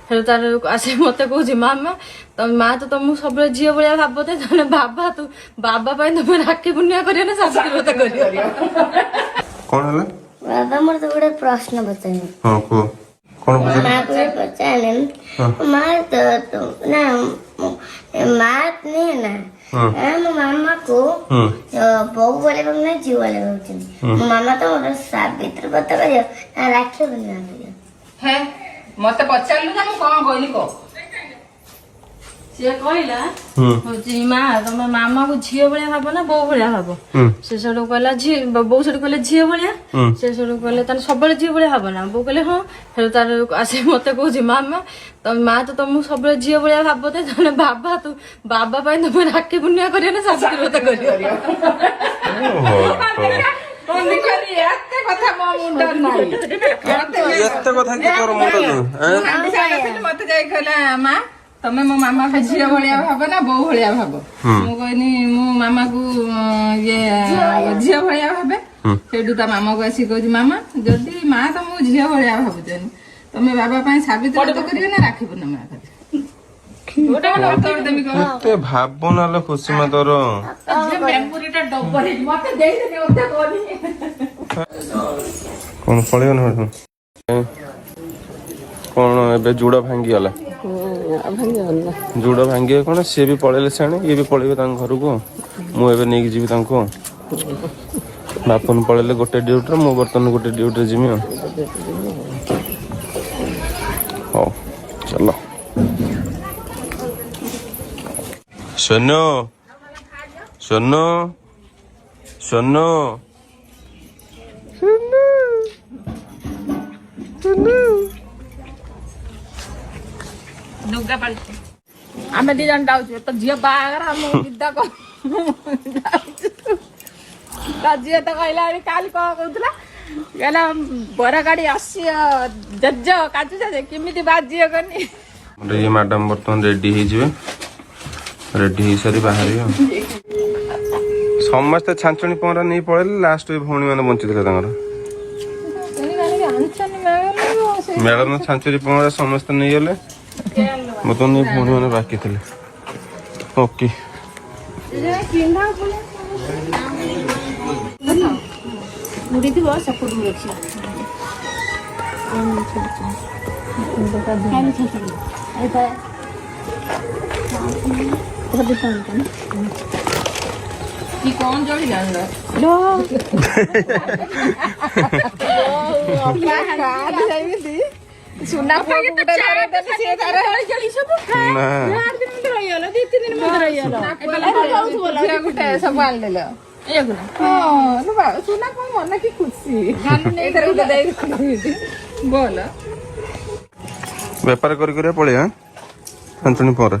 ହେଲେ ତାର ଆସି ମତେ କହୁଛି ମାମା ତମେ ମା ତ ତମକୁ ସବୁବେଳେ ଝିଅ ଭଳିଆ ଭାବତେ ତାହେଲେ ବାବା ପାଇଁ ତମେ ରାକ୍ଷୀ ପୂର୍ଣ୍ଣିମା କରିବ ନା ଶାଶୁଘର ବ୍ରତ କରିବ। କଣ ହେଲା ବାବା ମୋର ତ ଗୋଟେ ପ୍ରଶ୍ନ ପଚାରିଲେ। ହଁ କୁହ କଣ ମା କୁ ପଚାରିଲେ ମା ନା ମା ନୁହେଁ ନା ମୋ ମାମା କୁ ବୋଉ ବୋଲେଇବାକୁ ନା ଝିଅ ବୋଲେଇବାକୁ ଚାହୁଁଛନ୍ତି। ମୋ ମାମା ତ ମୋର ସାବିତ୍ରୀ ବ୍ରତ କରିବ ନା ରାକ୍ଷୀ ପୂର୍ଣ୍ଣିମା କରିବ। ହେ ମତେ ପଚାରିଲୁ ନା ମୁଁ କଣ କହିଲି କହ। ସିଏ କହିଲା ହଉଛି ମା ତମ ମାମାକୁ ଝିଅ ଭଳିଆ ଭାବ ନା ବୋଉ ଭଳିଆ ଭାବ। ସେ ସେଠୁ କହିଲା ବୋଉ ସେଠୁ କହିଲେ ଝିଅ ଭଳିଆ। ସେ ସେଠୁ କହିଲେ ତାହେଲେ ସବୁବେଳେ ଝିଅ ଭଳିଆ ଭାବ ନା। ବୋଉ କହିଲେ ହଁ। ସେଠୁ ତାର ଆସି ମତେ କହୁଛି ମାମା ତମେ ମା ତ ତମକୁ ସବୁବେଳେ ଝିଅ ଭଳିଆ ଭାବତେ ତାହେଲେ ବାବା ପାଇଁ ତମେ ରାକ୍ଷୀ ପୂର୍ଣ୍ଣିମା କରିବ ନା ଶାଶୁଘର ବ୍ରତ କରିବ। ଏତେ କଥା ମୋ ମୁଣ୍ଡ ନାହିଁ। ଏତେ କଥା କି ତୋର ମୁଣ୍ଡ ମତେ ଯାଇ କହିଲା ମା ତମେ ମୋ ମାମାକୁ ଝିଅ ଭଳିଆ ଭାବ ନା ବୋଉ ଭଳିଆ ଭାବ। ମୁଁ କହିନି ମୋ ମାମାକୁ ଝିଅ ଭଳିଆ ଭାବେ। ସେଇଠୁ ତା ମାମାକୁ ଆସିକି କହୁଛି ମାମା ଯଦି ମା ତମକୁ ଝିଅ ଭଳିଆ ଭାବୁଛନ୍ତି ତମେ ବାବା ପାଇଁ ସାବିତ୍ରୀ ବ୍ରତ କରିବେ ନା ରାକ୍ଷୀ ପୂର୍ଣ୍ଣିମା କରିବେ। ଏତେ ଭାବନା ଲୋ ଖୁସି ମା ତୋର କଣ ପଳେଇବ କଣ ଏବେ ଜୁଡ ଭାଙ୍ଗିଗଲା। ଜୁଡ ଭାଙ୍ଗିବେ କଣ ସିଏ ବି ପଳେଇଲେ ସେଣେ ଇଏ ବି ପଳେଇବେ ତାଙ୍କ ଘରକୁ। ମୁଁ ଏବେ ନେଇକି ଯିବି ତାଙ୍କୁ। ବାପନ ପଳେଇଲେ ଗୋଟେ ଡ୍ୟୁଟିରେ ମୁଁ ବର୍ତ୍ତମାନ ଗୋଟେ ଡ୍ୟୁଟିରେ ଯିବି ଆଉ। ହଉ ଚାଲ ସୋନୁ ସୋନୁ ସୋନୁ ଆମେ ଦି ଜଣ ଯାଉଛୁ ତ ଝିଅ ବାହାଘର ଆମ ବିଦା ତା ଝିଅ ତ କହିଲା କାଲି କଣ କହୁଥିଲା କହିଲା ବରା ଗାଡି ଆସିବ ଜଜ କାଜୁ ଯେ କେମିତି ବାଜିବ କନି। ଇଏ ମ୍ୟାଡାମ ବର୍ତ୍ତମାନ ରେଡି ହେଇଯିବେ। ରେଡି ହେଇସାରି ବାହାରିବେ ଆଉ। ସମସ୍ତେ ଛାଞ୍ଚୁଣି ପହଁରା ନେଇ ପଳେଇଲେ ଲାଷ୍ଟ ଏ ଭଉଣୀ ମାନେ ବଞ୍ଚିଥିଲେ ତାଙ୍କର। ମେଳନ ଛାଞ୍ଚୁଣି ପହଁରା ସମସ୍ତେ ନେଇଗଲେ ବର୍ତ୍ତମାନ ଏ ଭଉଣୀ ମାନେ ବାକି ଥିଲେ। ଓକେ ମୁଡିଥିବ ସେପଟକୁ ରଖିବା। କି କଣ ଜଳି ଜାଣିଲ ସୁନା ପୁଅକୁ ଗୋଟେ ଧରେଇଦେଲି ସିଏ ତାର ଗୋଟେ ସବୁ ଆଣିଦେଲ। ସୁନା କଣ ମନ କି ଖୁସି ବୋଲ ବେପାର କରି କରି ପଳେଇବା ଛାଞ୍ଚୁଣି ପରେ।